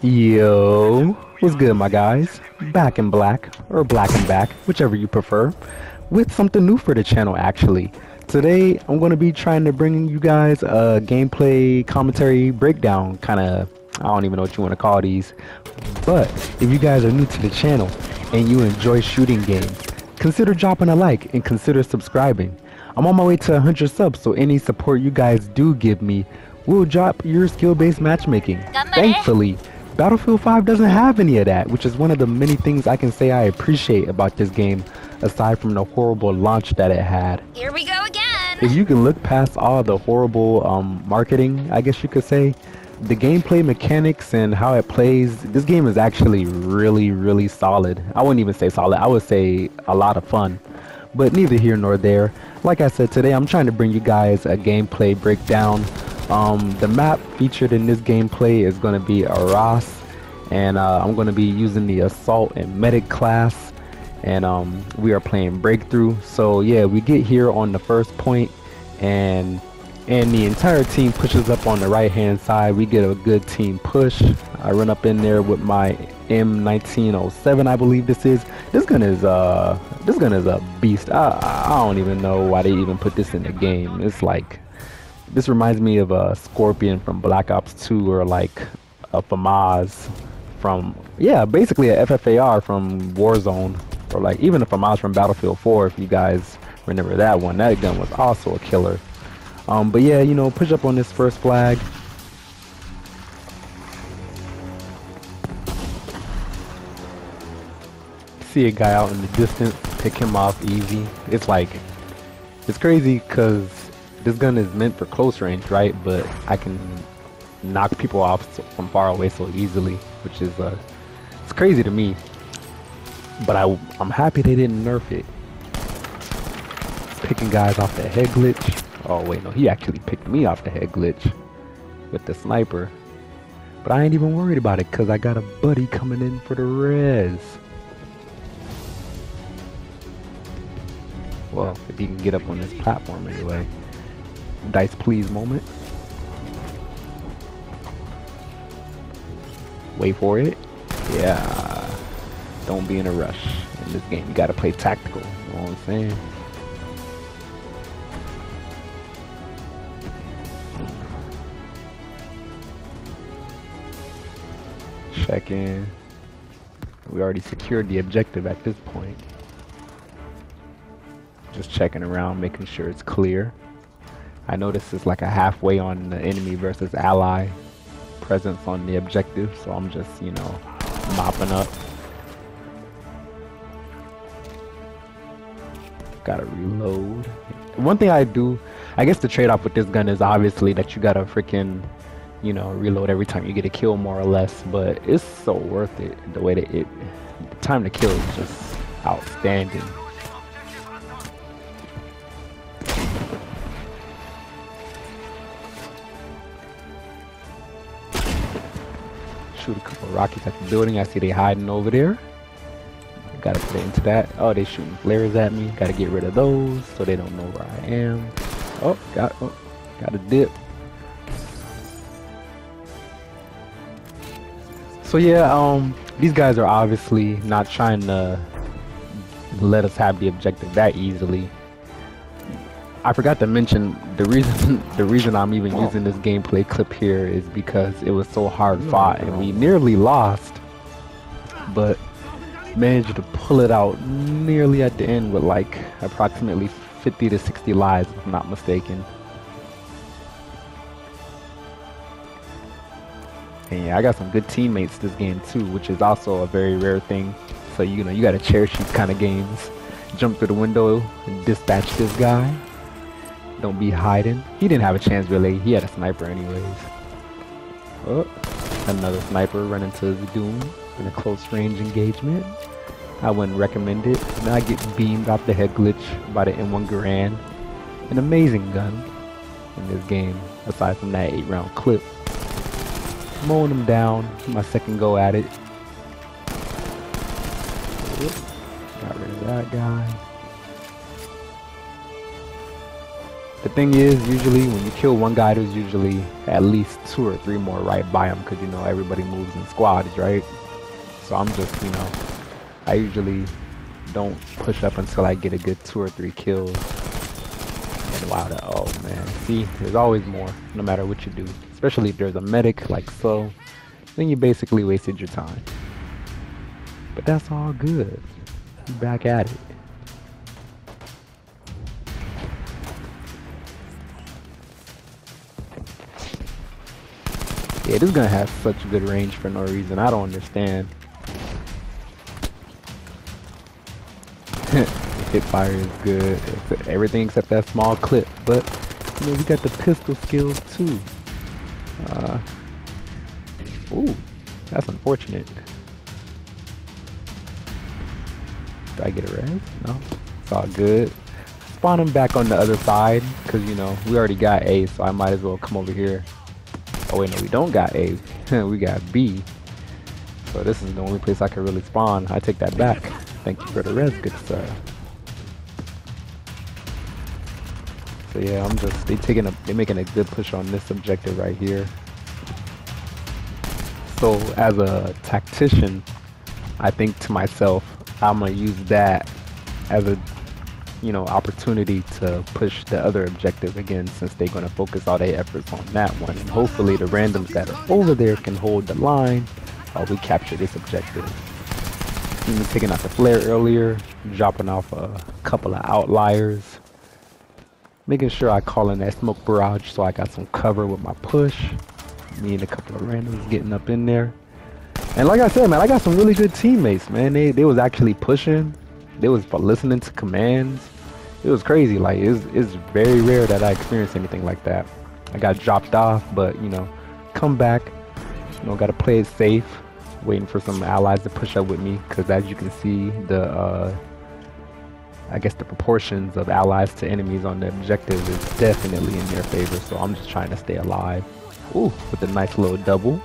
Yo, what's good, my guys? Back in black, or black and back, whichever you prefer, with something new for the channel actually. Today, I'm going to be trying to bring you guys a gameplay commentary breakdown, kind of, I don't even know what you want to call these. But if you guys are new to the channel and you enjoy shooting games, consider dropping a like and consider subscribing. I'm on my way to 100 subs, so any support you guys do give me will drop your skill-based matchmaking. Thankfully, Battlefield 5 doesn't have any of that, which is one of the many things I can say I appreciate about this game, aside from the horrible launch that it had. Here we go again! If you can look past all the horrible marketing, I guess you could say, the gameplay mechanics and how it plays, this game is actually really solid. I wouldn't even say solid, I would say a lot of fun. But neither here nor there. Like I said, today I'm trying to bring you guys a gameplay breakdown. The map featured in this gameplay is going to be Arras, and I'm going to be using the assault and medic class, and we are playing breakthrough. So yeah, we get here on the first point, and the entire team pushes up on the right hand side. We get a good team push. I run up in there with my M1907, I believe this is. This gun is a beast. I don't even know why they even put this in the game. It's like, this reminds me of a Scorpion from Black Ops 2, or like a FAMAS from, yeah, basically a FFAR from Warzone, or like even a FAMAS from Battlefield 4, if you guys remember that one. That gun was also a killer. But yeah, you know, push up on this first flag. See a guy out in the distance, pick him off easy. It's like, it's crazy because this gun is meant for close range, right? But I can knock people off from far away so easily, which is it's crazy to me. But I'm happy they didn't nerf it. Picking guys off the head glitch. Oh wait, no, he actually picked me off the head glitch with the sniper. But I ain't even worried about it because I got a buddy coming in for the res. Well, if he can get up on this platform anyway. Dice please moment. Wait for it. Yeah. Don't be in a rush in this game. You gotta play tactical. You know what I'm saying? Check in. We already secured the objective at this point. Just checking around, making sure it's clear. I know this is like a halfway on the enemy versus ally presence on the objective, so I'm just, you know, mopping up. Gotta reload. One thing I do, I guess the trade-off with this gun is obviously that you gotta freaking, you know, reload every time you get a kill, more or less, but it's so worth it. The way that the time to kill is just outstanding. Shoot a couple of rockets at the building. I see they hiding over there. Gotta put it into that. Oh, they shooting flares at me. Gotta get rid of those so they don't know where I am. Oh, got a dip. So yeah, these guys are obviously not trying to let us have the objective that easily. I forgot to mention the reason I'm even using this gameplay clip here is because it was so hard fought and we nearly lost, but managed to pull it out nearly at the end with like approximately 50 to 60 lives, if I'm not mistaken. And yeah, I got some good teammates this game too, which is also a very rare thing. So you know, you gotta cherish these kind of games. Jump through the window and dispatch this guy. Don't be hiding. He didn't have a chance really. He had a sniper anyways. Oh, another sniper running to the doom in a close range engagement. I wouldn't recommend it. Now I get beamed off the head glitch by the M1 Garand. An amazing gun in this game, aside from that 8-round clip. Mowing him down. My second go at it. Got rid of that guy. The thing is, usually when you kill one guy, there's usually at least 2 or 3 more right by him, because you know everybody moves in squads, right? So I'm just, you know, I usually don't push up until I get a good 2 or 3 kills. And wow, oh man, see, there's always more, no matter what you do. Especially if there's a medic like so, then you basically wasted your time. But that's all good. You back at it. Yeah, this gun has such good range for no reason. I don't understand. Hip fire is good. It's everything except that small clip. But you know, we got the pistol skills too. Ooh, that's unfortunate. Did I get a res? No, it's all good. Spawn him back on the other side, because you know we already got A, so I might as well come over here. Oh wait, no, we don't got A. We got B. So this is the only place I can really spawn. I take that back. Thank you for the res, good sir. So yeah, I'm just they're making a good push on this objective right here. So as a tactician, I think to myself, I'm gonna use that as a, you know, opportunity to push the other objective again, since they're gonna focus all their efforts on that one, and hopefully the randoms that are over there can hold the line while we capture this objective. Even taking out the flare earlier, dropping off a couple of outliers, making sure I call in that smoke barrage so I got some cover with my push. Me and a couple of randoms getting up in there. And like I said, man, I got some really good teammates, man. They was actually pushing. They was listening to commands. It was crazy. Like it's very rare that I experience anything like that. I got dropped off, but you know, come back. You know, gotta play it safe. Waiting for some allies to push up with me, because as you can see, the I guess the proportions of allies to enemies on the objective is definitely in their favor. So I'm just trying to stay alive. Ooh, with a nice little double.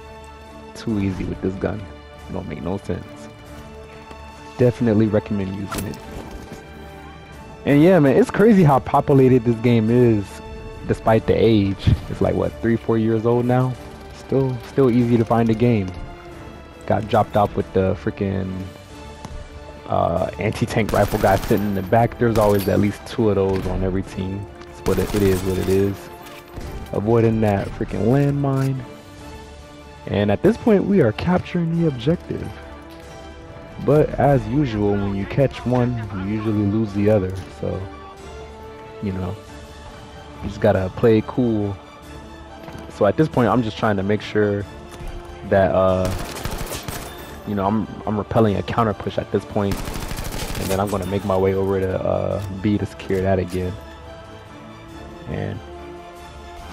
Too easy with this gun. Don't make no sense. Definitely recommend using it. And yeah, man, it's crazy how populated this game is, despite the age. It's like what, 3-4 years old now. Still easy to find a game. Got dropped off with the freaking anti-tank rifle guy sitting in the back. There's always at least 2 of those on every team. It's what it is. What it is. Avoiding that freaking landmine. And at this point, we are capturing the objective. But as usual, when you catch one, you usually lose the other. So, you know, you just gotta play it cool. So at this point, I'm just trying to make sure that, you know, I'm repelling a counter push at this point, and then I'm gonna make my way over to B to secure that again. And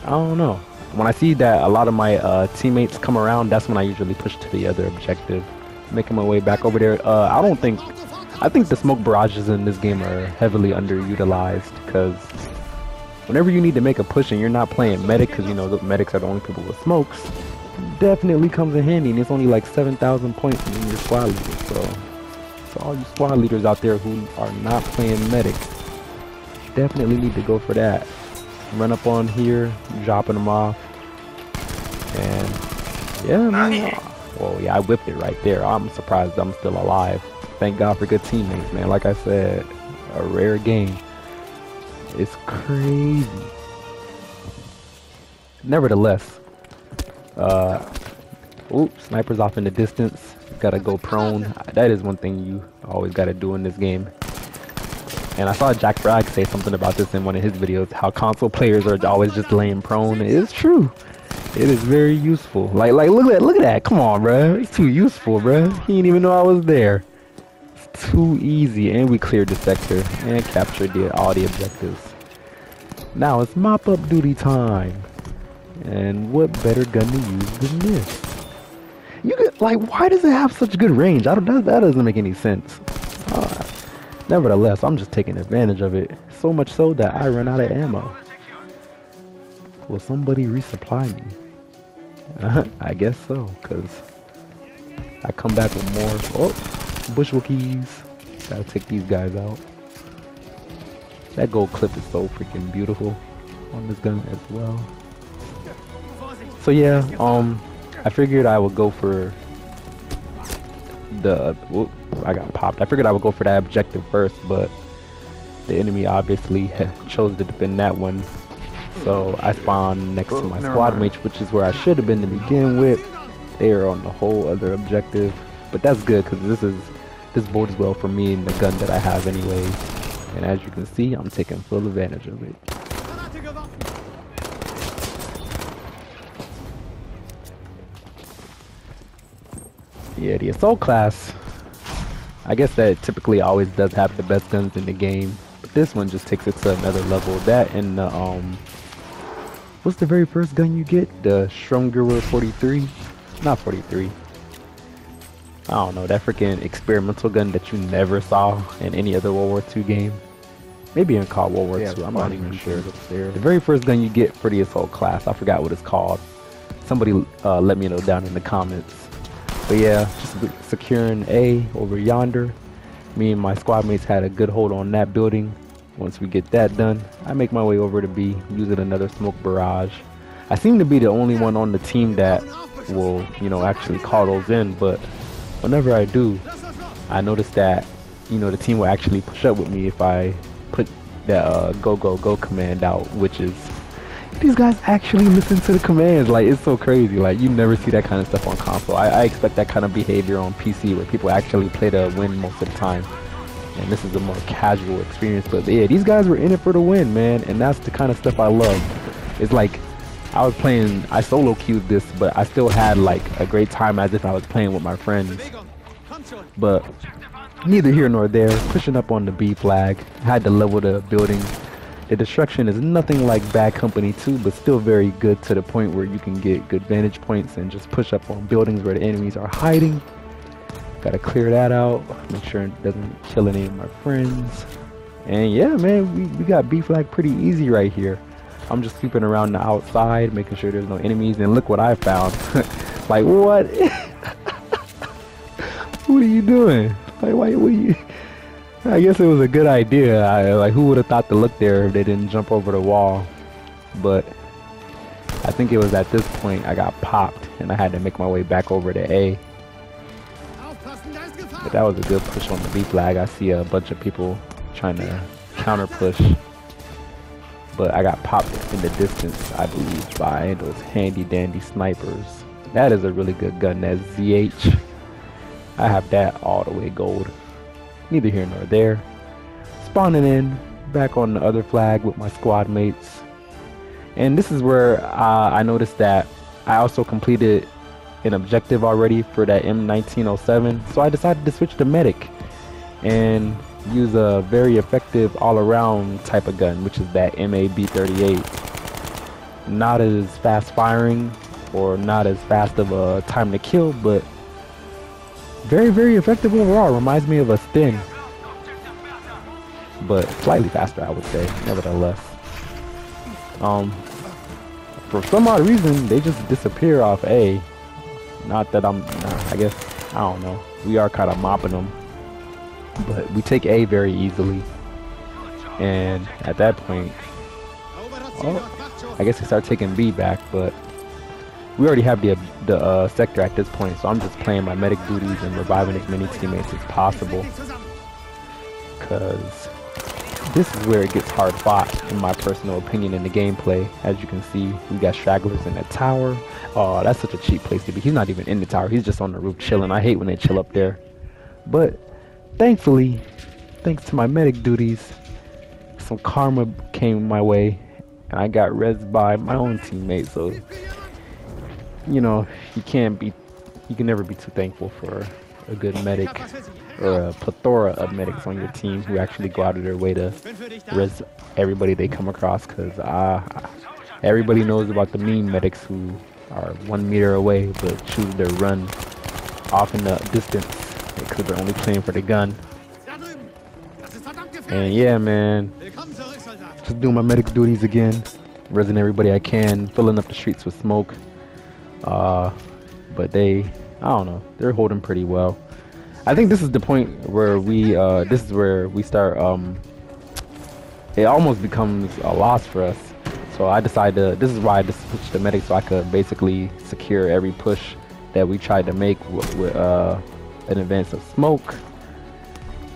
I don't know. When I see that a lot of my teammates come around, that's when I usually push to the other objective. Making my way back over there. I think the smoke barrages in this game are heavily underutilized, because whenever you need to make a push and you're not playing medic, because you know the medics are the only people with smokes, definitely comes in handy, and it's only like 7,000 points in your squad leader. So all you squad leaders out there who are not playing medic, definitely need to go for that. Run up on here, dropping them off, and yeah, man. Well, yeah, I whipped it right there. I'm surprised I'm still alive. Thank God for good teammates, man. Like I said, a rare game. It's crazy. Nevertheless, oops, snipers off in the distance. Gotta go prone. That is one thing you always gotta do in this game. And I saw Jack Bragg say something about this in one of his videos, how console players are always just laying prone. It's true. It is very useful. Like look at that. Come on, bro. It's too useful, bro. He didn't even know I was there. It's too easy, and we cleared the sector and captured all the objectives. Now it's mop up duty time. And what better gun to use than this? You get, like, why does it have such good range? That doesn't make any sense. Nevertheless, I'm just taking advantage of it. So much so that I run out of ammo. Will somebody resupply me? I guess so, because I come back with more. Oh, bushwalkies. Gotta take these guys out. That gold clip is so freaking beautiful. on this gun as well. So yeah, I figured I would go for the. Whoop, I got popped. I figured I would go for that objective first, but the enemy obviously chose to defend that one. So I spawned next to my squad mates, which is where I should have been to begin with. They are on the whole other objective, but that's good because this bodes well for me and the gun that I have anyways. And as you can see, I'm taking full advantage of it. Yeah, the assault class, I guess that typically always does have the best guns in the game, but this one just takes it to another level. That and the what's the very first gun you get? The Strumgewehr 43? Not 43. I don't know, that freaking experimental gun that you never saw in any other World War II game. Maybe in COD World War II, I'm not even sure. The very first gun you get for the assault class, I forgot what it's called. Somebody let me know down in the comments. But yeah, just securing A over yonder. Me and my squad mates had a good hold on that building. Once we get that done, I make my way over to B, using another smoke barrage. I seem to be the only one on the team that will, you know, actually call those in, but whenever I do, I notice that, you know, the team will actually push up with me if I put that go go go command out, which is, these guys actually listen to the commands. Like, it's so crazy. Like, you never see that kind of stuff on console. I expect that kind of behavior on PC where people actually play to win most of the time, and this is a more casual experience. But yeah, these guys were in it for the win, man, and that's the kind of stuff I love. It's like I was playing, I solo queued this, but I still had like a great time as if I was playing with my friends. But neither here nor there, pushing up on the B flag, had to level the building. The destruction is nothing like Bad Company 2, but still very good to the point where you can get good vantage points and just push up on buildings where the enemies are hiding. Gotta clear that out, make sure it doesn't kill any of my friends. And yeah, man, we got B flag pretty easy right here. I'm just creeping around the outside, making sure there's no enemies, and look what I found. Like, what? What are you doing? Like, why? What are you? I guess it was a good idea. Like, who would have thought to look there if they didn't jump over the wall? But I think it was at this point I got popped, and I had to make my way back over to A. But that was a good push on the B flag. I see a bunch of people trying to counter push. But I got popped in the distance, I believe, by those handy dandy snipers. That is a really good gun, that ZH. I have that all the way gold. Neither here nor there. Spawning in, back on the other flag with my squad mates. And this is where I noticed that I also completed an objective already for that M1907. So I decided to switch to medic and use a very effective all-around type of gun, which is that MAB-38. Not as fast firing or not as fast of a time to kill, but very, very effective overall. Reminds me of a Sting, but slightly faster, I would say, nevertheless. For some odd reason, they just disappear off A. Not that I guess, I don't know. We are kind of mopping them. But we take A very easily, and at that point, I guess we start taking B back. But we already have the sector at this point, so I'm just playing my medic duties and reviving as many teammates as possible. Cause this is where it gets hard fought, in my personal opinion, in the gameplay. As you can see, we got stragglers in the tower. Oh, that's such a cheap place to be. He's not even in the tower. He's just on the roof chilling. I hate when they chill up there, but thankfully, thanks to my medic duties, some karma came my way, and I got rezzed by my own teammate. So, you know, you can never be too thankful for a good medic or a plethora of medics on your team who actually go out of their way to res everybody they come across. Because everybody knows about the meme medics who are 1 meter away but choose to run off in the distance because they're only playing for the gun. And yeah, man, just doing my medic duties again, rezzing everybody I can, filling up the streets with smoke. But I don't know, they're holding pretty well. I think this is the point where this is where we start, it almost becomes a loss for us. So So I decided to, this is why I just switched to medic, so I could basically secure every push that we tried to make with an advance of smoke.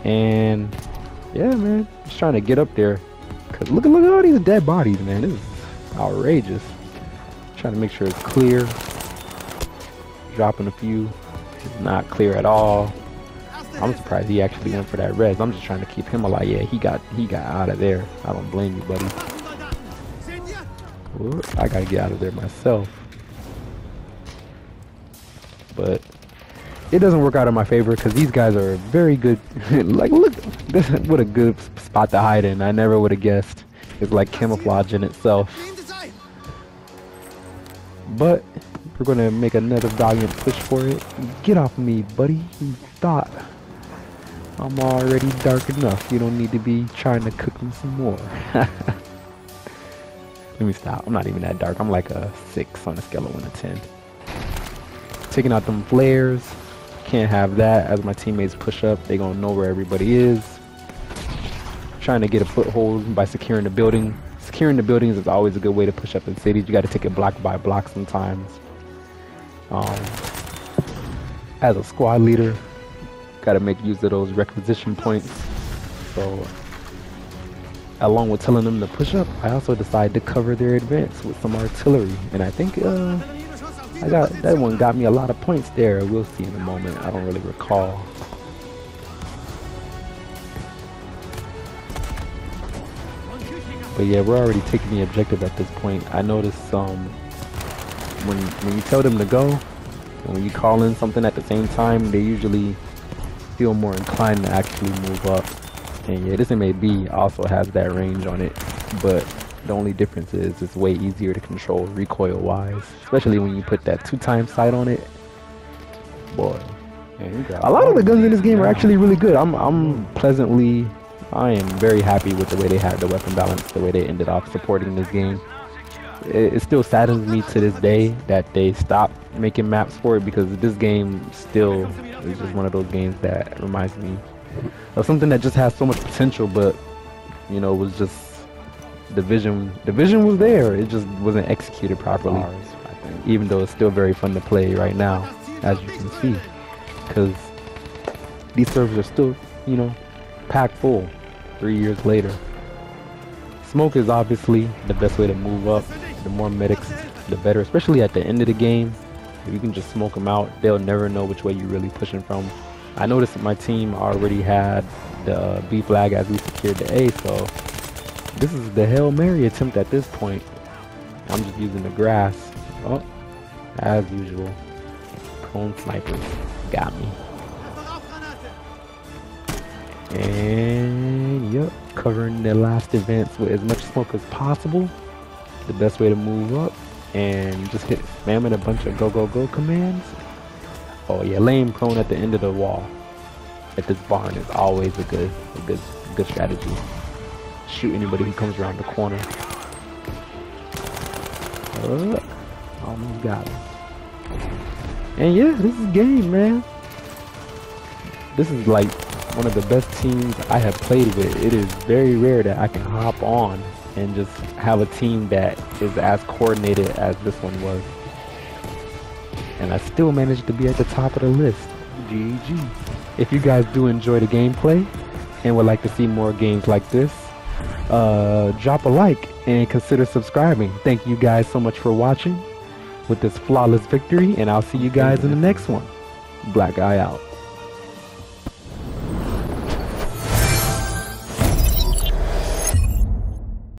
And yeah, man, just trying to get up there. Cause look at all these dead bodies, man. This is outrageous. Trying to make sure it's clear. Dropping a few. It's not clear at all. I'm surprised he actually went for that res. I'm just trying to keep him alive. Yeah, he got out of there. I don't blame you, buddy. Whoop, I gotta get out of there myself. But it doesn't work out in my favor because these guys are very good. Like, look, this what a good spot to hide in. I never would have guessed. It's like camouflage in itself. But we're gonna make another valiant push for it. Get off me, buddy. You thought I'm already dark enough. You don't need to be trying to cook me some more. Let me stop. I'm not even that dark. I'm like a 6 on a scale of 1 to 10. Taking out them flares. Can't have that as my teammates push up. They gonna know where everybody is. Trying to get a foothold by securing the building. Securing the buildings is always a good way to push up in cities. You got to take it block by block sometimes. As a squad leader, got to make use of those requisition points. So, along with telling them to push up, I also decided to cover their advance with some artillery. And I think that one got me a lot of points there. We'll see in a moment. I don't really recall. But yeah, we're already taking the objective at this point. I noticed when you tell them to go, and when you call in something at the same time, they usually feel more inclined to actually move up. And yeah, this MAB also has that range on it, but the only difference is it's way easier to control recoil wise, especially when you put that 2-time sight on it. Boy, a lot of the guns in this game are actually really good. I am very happy with the way they had the weapon balance, the way they ended up supporting this game. It still saddens me to this day that they stopped making maps for it, because this game still is just one of those games that reminds me of something that just has so much potential, but you know, was just the vision was there, it just wasn't executed properly. Even though it's still very fun to play right now, as you can see, because these servers are still, you know, packed full 3 years later. Smoke is obviously the best way to move up. The more medics, the better, especially at the end of the game. If you can just smoke them out, they'll never know which way you're really pushing from. I noticed that my team already had the B flag as we secured the A, so this is the Hail Mary attempt at this point. I'm just using the grass. Oh, as usual, prone snipers got me. And yep, covering the last events with as much smoke as possible. The best way to move up, and just spamming a bunch of go commands. Oh yeah, laying prone at the end of the wall at this barn is always a good strategy. Shoot anybody who comes around the corner. Almost got him. And yeah, this is game, man. This is like one of the best teams I have played with. It is very rare that I can hop on and just have a team that is as coordinated as this one was. And I still managed to be at the top of the list. GG. If you guys do enjoy the gameplay and would like to see more games like this, drop a like and consider subscribing. Thank you guys so much for watching with this flawless victory, and I'll see you guys in the next one. Black Eye out.